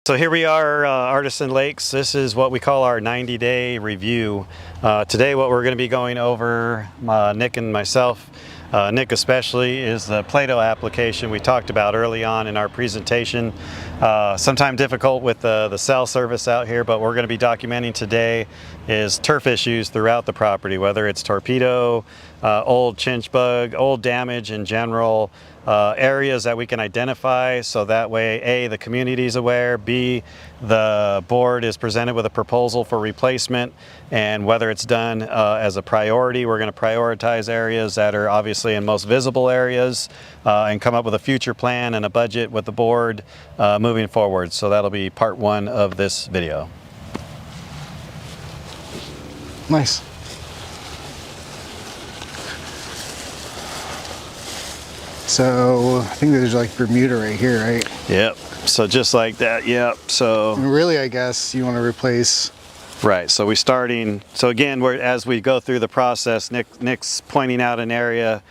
So here we are, Artisan Lakes. This is what we call our 90-day review. Today what we're going to be going over, Nick and myself, Nick especially, is the Play-Doh application we talked about early on in our presentation. Sometimes difficult with the cell service out here, but what we're going to be documenting today is turf issues throughout the property, whether it's torpedo, old chinch bug, old damage in general, areas that we can identify so that way A, the community is aware, B, the board is presented with a proposal for replacement, and whether it's done as a priority, we're going to prioritize areas that are obviously in most visible areas and come up with a future plan and a budget with the board moving forward. So that'll be part one of this video. Nice. So I think there's like Bermuda right here, right? Yep. So just like that. Yep. So and really, I guess you want to replace. Right. So we're starting. So again, as we go through the process, Nick's pointing out an area.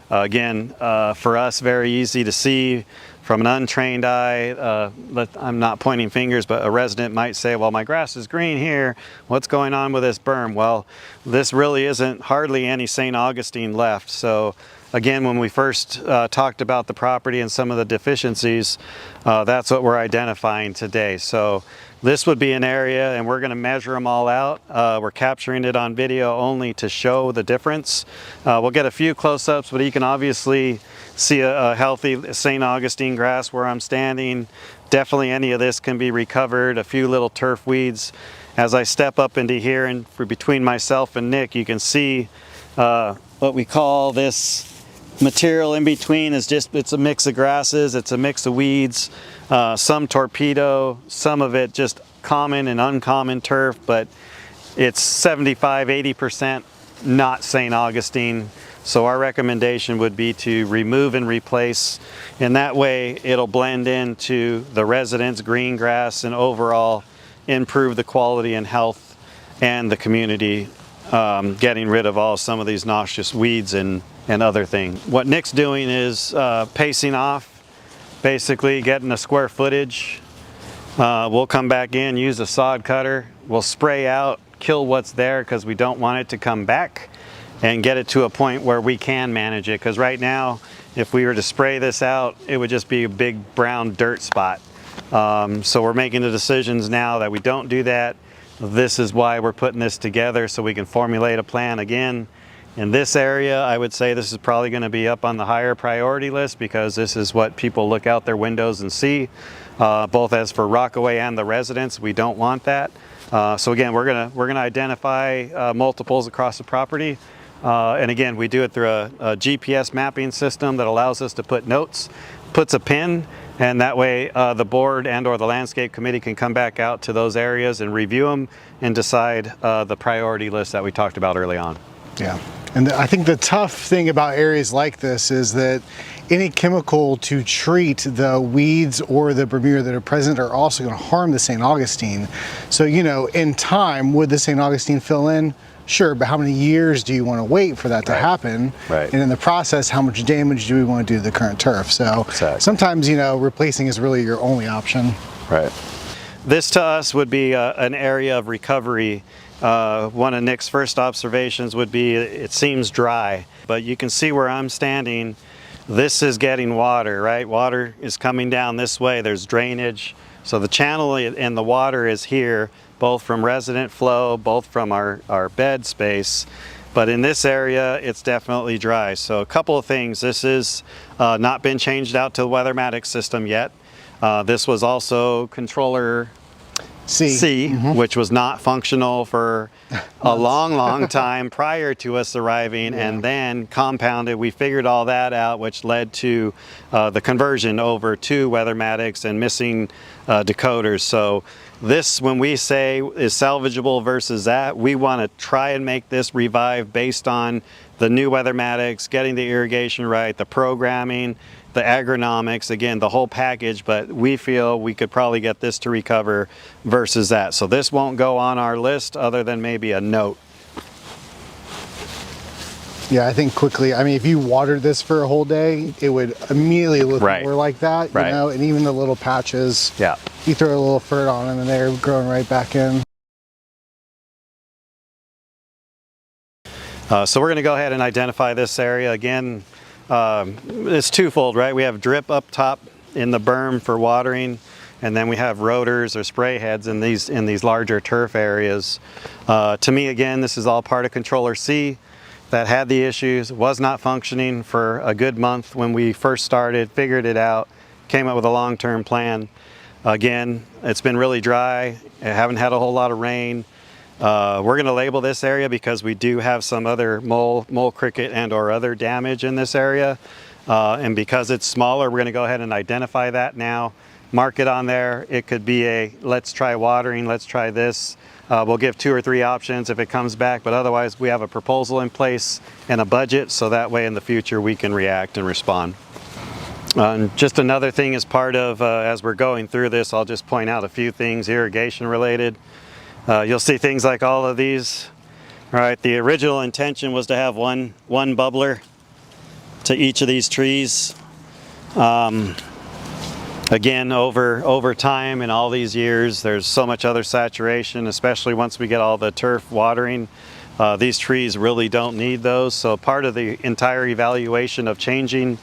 Again, for us, very easy to see from an untrained eye. I'm not pointing fingers, but a resident might say, well, my grass is green here. What's going on with this berm? Well, this really isn't hardly any St. Augustine left. So again, when we first talked about the property and some of the deficiencies, that's what we're identifying today. So this would be an area, and we're going to measure them all out. We're capturing it on video only to show the difference. We'll get a few close-ups, but you can obviously see a healthy St. Augustine grass where I'm standing. Definitely any of this can be recovered, a few little turf weeds. As I step up into here, and between myself and Nick, you can see what we call this material in between is it's a mix of grasses, it's a mix of weeds, some torpedo, some of it just common and uncommon turf, but it's 75–80% not St. Augustine. So our recommendation would be to remove and replace, and that way it'll blend into the residents' green grass and overall improve the quality and health and the community, getting rid of some of these noxious weeds and other things. What Nick's doing is pacing off, basically getting a square footage. We'll come back in, use a sod cutter, we'll spray out, kill what's there because we don't want it to come back, and get it to a point where we can manage it, because right now if we were to spray this out it would just be a big brown dirt spot. So we're making the decisions now that we don't do that. This is why we're putting this together, so we can formulate a plan. Again, in this area, I would say this is probably going to be up on the higher priority list, because this is what people look out their windows and see, both as for Rockaway and the residents. We don't want that. So again, we're gonna identify multiples across the property, and again, we do it through a GPS mapping system that allows us to put notes, puts a pin, and that way the board and or the landscape committee can come back out to those areas and review them and decide the priority list that we talked about early on. Yeah, and I think the tough thing about areas like this is that any chemical to treat the weeds or the Bermuda that are present are also going to harm the St. Augustine. So, you know, in time, would the St. Augustine fill in? Sure, but how many years do you want to wait for that to happen? Right. And in the process, how much damage do we want to do to the current turf? So sometimes, you know, replacing is really your only option. Right. This to us would be an area of recovery. One of Nick's first observations would be it seems dry, but you can see where I'm standing, this is getting water, right? Water is coming down this way, there's drainage. So the channel and the water is here, both from resident flow, both from our bed space. But in this area, it's definitely dry. So a couple of things. This is not been changed out to the Weathermatic system yet. This was also controller C, which was not functional for a long time prior to us arriving, and then compounded. We figured all that out, which led to the conversion over to Weathermatics and missing decoders. So this, when we say is salvageable versus that, we want to try and make this revive based on the new Weathermatics, getting the irrigation right, the programming, the agronomics, again, the whole package, but we feel we could probably get this to recover versus that. So this won't go on our list other than maybe a note. Yeah, I think quickly. I mean, if you watered this for a whole day, it would immediately look more like that, you know, and even the little patches. Yeah. You throw a little fert on them and they're growing right back in. So we're going to go ahead and identify this area. Again, it's twofold, right? We have drip up top in the berm for watering, and then we have rotors or spray heads in these larger turf areas. To me, again, this is all part of Controller C that had the issues, was not functioning for a good month when we first started, figured it out, came up with a long-term plan. Again, it's been really dry, haven't had a whole lot of rain. We're going to label this area because we do have some other mole cricket and or other damage in this area. And because it's smaller, we're going to go ahead and identify that now, mark it on there. It could be a, let's try watering, let's try this. We'll give 2 or 3 options if it comes back, but otherwise we have a proposal in place and a budget, so that way in the future we can react and respond. Just another thing as part of, as we're going through this, I'll just point out a few things irrigation related. You'll see things like all of these, right? The original intention was to have one bubbler to each of these trees. Again, over time and all these years, there's so much other saturation, especially once we get all the turf watering. These trees really don't need those. So part of the entire evaluation of changing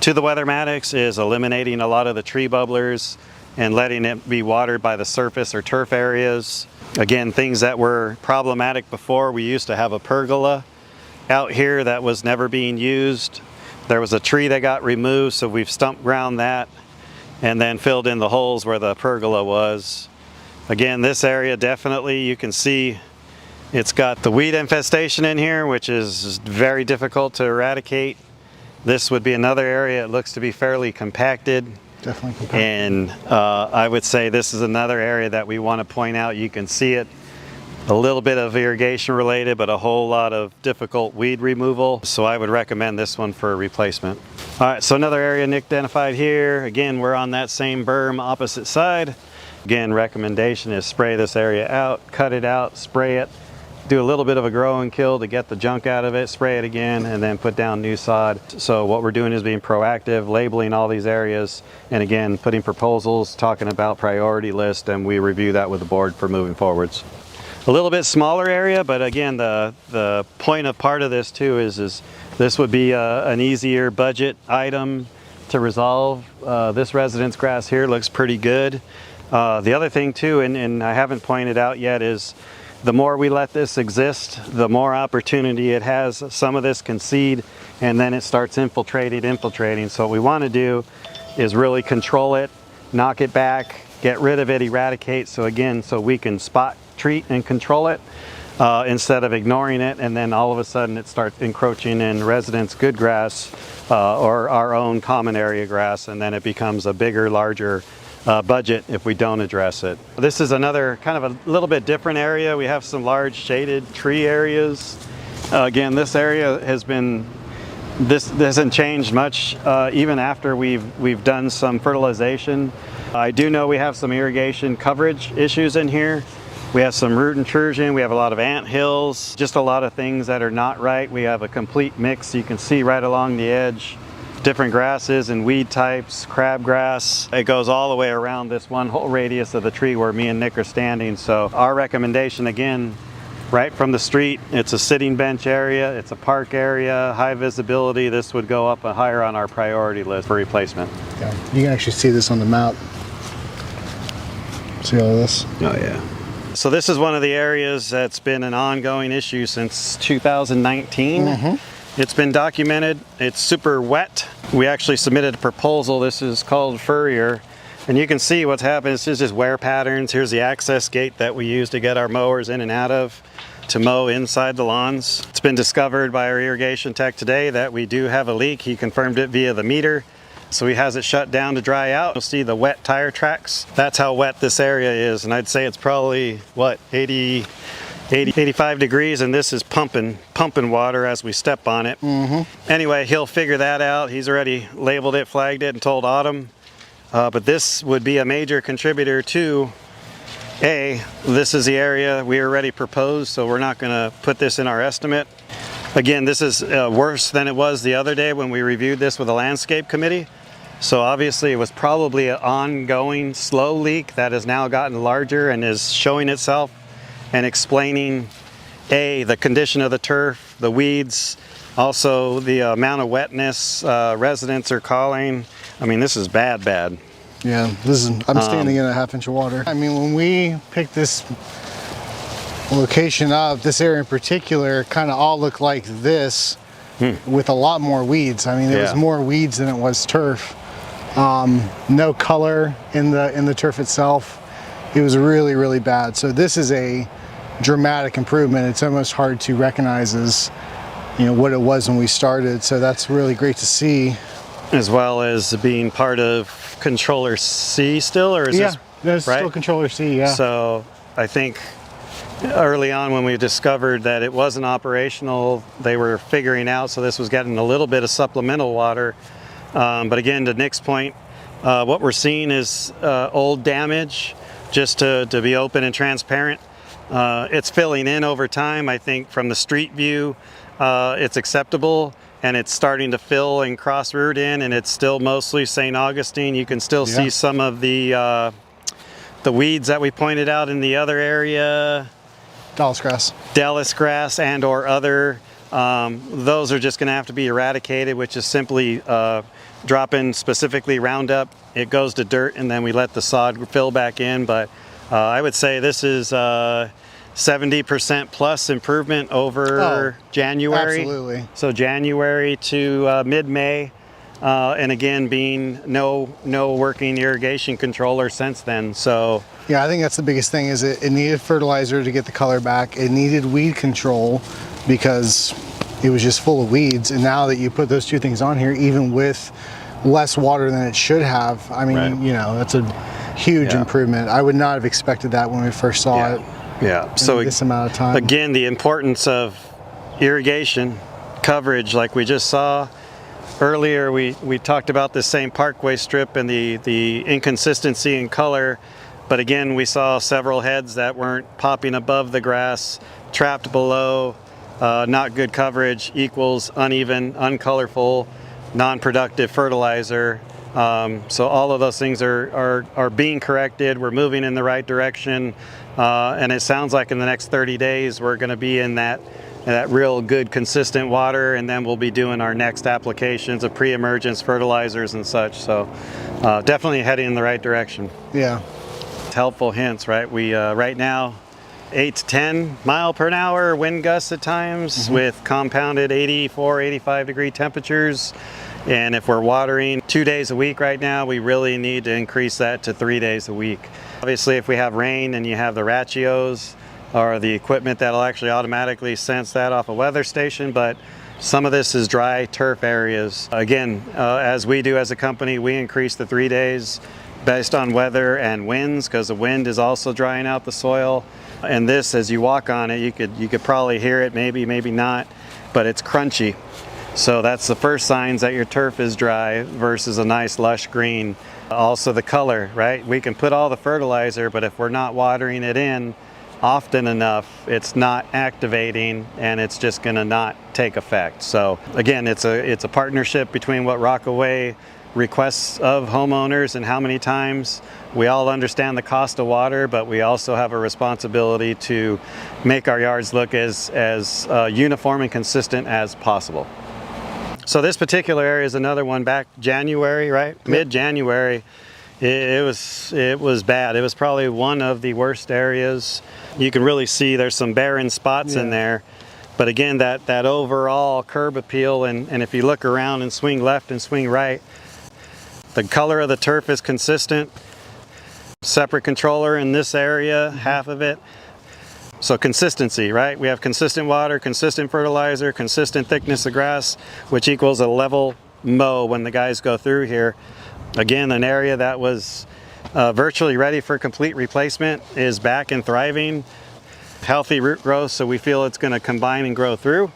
to the Weathermatics is eliminating a lot of the tree bubblers and letting it be watered by the surface or turf areas. Again, things that were problematic before, we used to have a pergola out here that was never being used. There was a tree that got removed, so we've stump ground that and then filled in the holes where the pergola was. Again, this area definitely, you can see it's got the weed infestation in here, which is very difficult to eradicate. This would be another area. It looks to be fairly compacted. Definitely compacted. And I would say this is another area that we want to point out. You can see it, a little bit of irrigation related, but a whole lot of difficult weed removal. So I would recommend this one for a replacement. All right, so another area Nick identified here. Again, we're on that same berm opposite side. Again, recommendation is spray this area out, cut it out, spray it, do a little bit of a grow and kill to get the junk out of it, spray it again, and then put down new sod. So what we're doing is being proactive, labeling all these areas, and again, putting proposals, talking about priority list, and we review that with the board for moving forwards. A little bit smaller area, but again, the point of part of this too is this would be an easier budget item to resolve. This residence grass here looks pretty good. The other thing too, and I haven't pointed out yet, is the more we let this exist, the more opportunity it has. Some of this can seed and then it starts infiltrating. So what we want to do is really control it, knock it back, get rid of it, eradicate. So again, so we can spot treat and control it instead of ignoring it, and then all of a sudden it starts encroaching in residents' good grass or our own common area grass, and then it becomes a bigger, larger budget if we don't address it. This is another kind of a little bit different area. We have some large shaded tree areas. Again, this area has been, this hasn't changed much even after we've done some fertilization. I do know we have some irrigation coverage issues in here. We have some root intrusion, we have a lot of ant hills, just a lot of things that are not right. We have a complete mix. You can see right along the edge, different grasses and weed types, crabgrass. It goes all the way around this one whole radius of the tree where me and Nick are standing. So our recommendation, again, right from the street, it's a sitting bench area, it's a park area, high visibility. This would go up higher on our priority list for replacement. Yeah, you can actually see this on the map. See all this? Oh yeah. So this is one of the areas that's been an ongoing issue since 2019. It's been documented. It's super wet. We actually submitted a proposal. This is called Furrier. And you can see what's happened. It's just wear patterns. Here's the access gate that we use to get our mowers in and out of to mow inside the lawns. It's been discovered by our irrigation tech today that we do have a leak. He confirmed it via the meter. So he has it shut down to dry out. You'll see the wet tire tracks. That's how wet this area is. And I'd say it's probably, what, 85 degrees, and this is pumping water as we step on it. Anyway, he'll figure that out. He's already labeled it, flagged it, and told Autumn. But this would be a major contributor to, this is the area we already proposed, so we're not gonna put this in our estimate. Again, this is worse than it was the other day when we reviewed this with the landscape committee. So obviously it was probably an ongoing slow leak that has now gotten larger and is showing itself and explaining the condition of the turf, the weeds, also the amount of wetness residents are calling. I mean, this is bad. Yeah, I'm standing in a half-inch of water. I mean, when we picked this location up, this area in particular kind of all looked like this with a lot more weeds. I mean, there was more weeds than it was turf. No color in the turf itself. It was really, really bad. So this is a dramatic improvement. It's almost hard to recognize as, you know, what it was when we started. So that's really great to see. As well as being part of Controller C still, or is this there's right? still Controller C, yeah. So I think early on when we discovered that it wasn't operational, they were figuring out, so this was getting a little bit of supplemental water. But again, to Nick's point, what we're seeing is old damage, just to be open and transparent. It's filling in over time. I think from the street view, it's acceptable, and it's starting to fill and cross root in, and it's still mostly St. Augustine. You can still see some of the weeds that we pointed out in the other area. Dallas grass and or other. Those are just going to have to be eradicated, which is simply dropping specifically Roundup. It goes to dirt, and then we let the sod fill back in. But I would say this is 70% plus improvement over January. Absolutely. So January to mid-May, and again being no working irrigation controller since then. So yeah, I think that's the biggest thing. Is it needed fertilizer to get the color back. It needed weed control because it was just full of weeds. And now that you put those two things on here, even with less water than it should have, I mean, you know, that's a huge improvement. I would not have expected that when we first saw it. Yeah, so this amount of time. Again, the importance of irrigation coverage, like we just saw earlier, we talked about the same parkway strip and the inconsistency in color, but again, we saw several heads that weren't popping above the grass, trapped below, not good coverage equals uneven, uncolorful, non-productive fertilizer. So all of those things are being corrected. We're moving in the right direction, and it sounds like in the next 30 days we're going to be in that real good consistent water, and then we'll be doing our next applications of pre-emergence fertilizers and such. So definitely heading in the right direction. Yeah. Helpful hints, right? We right now 8 to 10 mile per hour wind gusts at times with compounded 84, 85 degree temperatures. And if we're watering 2 days a week right now, we really need to increase that to 3 days a week. Obviously, if we have rain and you have the ratios or the equipment that'll actually automatically sense that off a weather station, but some of this is dry turf areas. Again, as we do as a company, we increase the 3 days based on weather and winds, because the wind is also drying out the soil. And this, as you walk on it, you could probably hear it, maybe not, but it's crunchy. So that's the first signs that your turf is dry versus a nice lush green. Also the color, right? We can put all the fertilizer, but if we're not watering it in often enough, it's not activating, and it's just gonna not take effect. So again, it's a partnership between what Rockaway requests of homeowners and how many times. We all understand the cost of water, but we also have a responsibility to make our yards look as uniform and consistent as possible. So this particular area is another one back January, right? Mid-January, it was bad. It was probably one of the worst areas. You can really see there's some barren spots in there. But again, that overall curb appeal, and if you look around and swing left and swing right, the color of the turf is consistent. Separate controller in this area, half of it. So consistency, right? We have consistent water, consistent fertilizer, consistent thickness of grass, which equals a level mow when the guys go through here. Again, an area that was virtually ready for complete replacement is back and thriving. Healthy root growth, so we feel it's going to combine and grow through.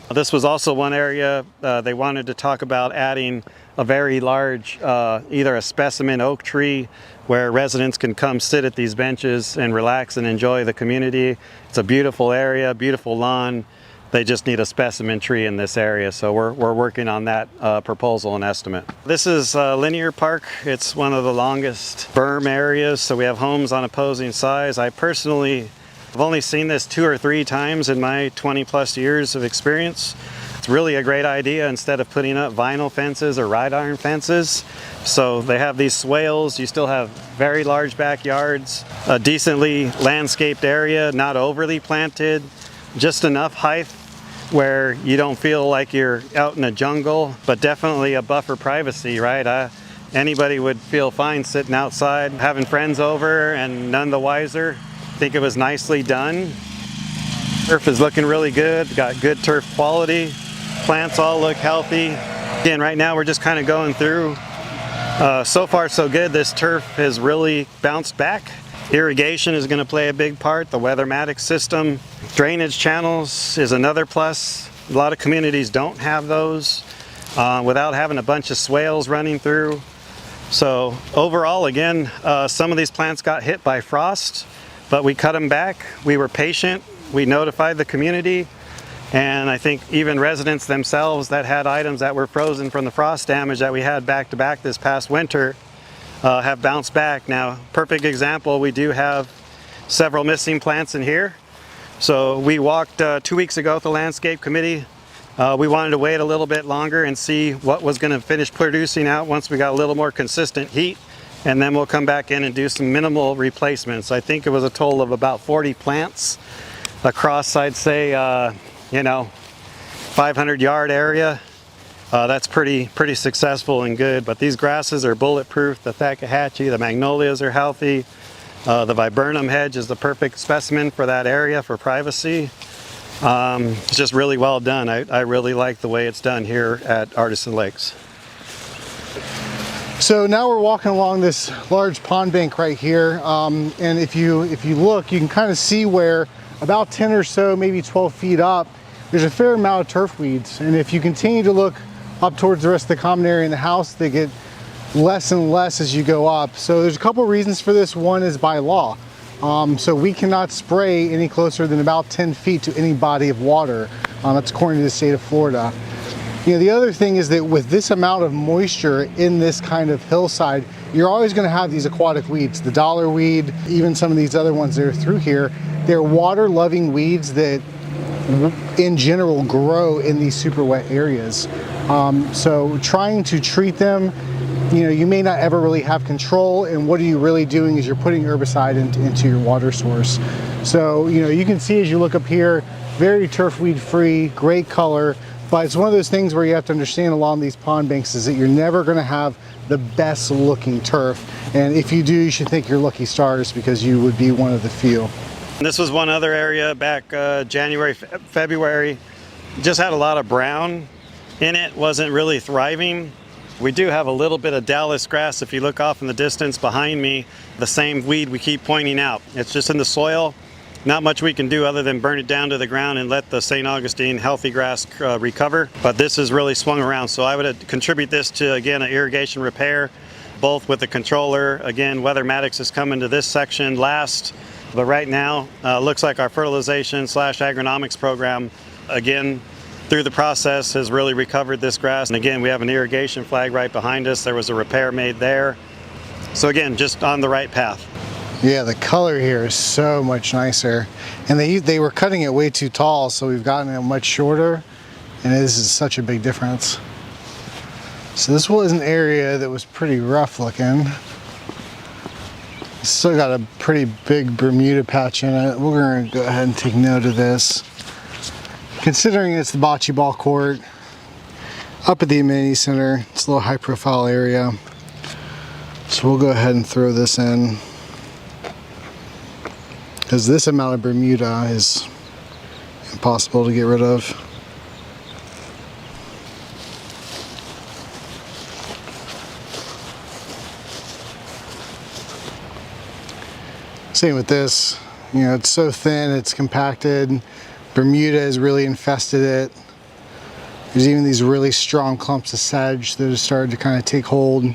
This was also one area they wanted to talk about adding a very large, either a specimen oak tree where residents can come sit at these benches and relax and enjoy the community. It's a beautiful area, beautiful lawn, They just need a specimen tree in this area, so we're working on that proposal and estimate. This is Linear Park. It's one of the longest berm areas, so we have homes on opposing sides. I personally have only seen this 2 or 3 times in my 20 plus years of experience. It's really a great idea instead of putting up vinyl fences or wrought iron fences. So they have these swales, you still have very large backyards, a decently landscaped area, not overly planted, just enough height where you don't feel like you're out in a jungle, but definitely a buffer privacy, right? Anybody would feel fine sitting outside, having friends over and none the wiser. I think it was nicely done. Turf is looking really good, got good turf quality. Plants all look healthy. Again, right now we're just kind of going through. So far so good. This turf has really bounced back. Irrigation is going to play a big part. The Weathermatic system. Drainage channels is another plus. A lot of communities don't have those without having a bunch of swales running through. So overall, again, some of these plants got hit by frost, but we cut them back. We were patient. We notified the community. And I think even residents themselves that had items that were frozen from the frost damage that we had back to back this past winter have bounced back. Now, perfect example, we do have several missing plants in here. So we walked 2 weeks ago with the landscape committee. We wanted to wait a little bit longer and see what was going to finish producing out once we got a little more consistent heat. And then we'll come back in and do some minimal replacements. I think it was a total of about 40 plants across, I'd say, 500-yard area. That's pretty successful and good, but these grasses are bulletproof. The Thackahachie, the magnolias are healthy. The viburnum hedge is the perfect specimen for that area for privacy. It's just really well done. I really like the way it's done here at Artisan Lakes. So now we're walking along this large pond bank right here, and if you look, you can kind of see where about 10 or so, maybe 12 feet up, there's a fair amount of turf weeds. And if you continue to look up towards the rest of the common area in the house, they get less and less as you go up. So there's a couple reasons for this. One is by law. So we cannot spray any closer than about 10 feet to any body of water. That's according to the state of Florida. The other thing is that with this amount of moisture in this kind of hillside, you're always going to have these aquatic weeds. The dollar weed, even some of these other ones that are through here, they're water-loving weeds that in general grow in these super wet areas. So trying to treat them, you may not ever really have control, and what are you really doing is you're putting herbicide into your water source. So you can see as you look up here, very turf weed free, great color, but it's one of those things where you have to understand along these pond banks is that you're never going to have the best looking turf, and if you do, you should thank your lucky stars because you would be one of the few. This was one other area back January, February. Just had a lot of brown in it, wasn't really thriving. We do have a little bit of Dallas grass. If you look off in the distance behind me, the same weed we keep pointing out. It's just in the soil. Not much we can do other than burn it down to the ground and let the St. Augustine healthy grass recover. But this has really swung around. So I would contribute this to, again, an irrigation repair, both with the controller. Again, Weathermatics is coming to this section last. But right now, looks like our fertilization/agronomics program, again, through the process has really recovered this grass. And again, we have an irrigation flag right behind us. There was a repair made there. So again, just on the right path. Yeah, the color here is so much nicer. And they were cutting it way too tall, so we've gotten it much shorter. And this is such a big difference. So this was an area that was pretty rough looking. Still got a pretty big Bermuda patch in it. We're going to go ahead and take note of this. Considering it's the bocce ball court, up at the amenity center, it's a little high profile area. So we'll go ahead and throw this in. Because this amount of Bermuda is impossible to get rid of. Same with this, it's so thin, it's compacted. Bermuda has really infested it. There's even these really strong clumps of sedge that have started to kind of take hold.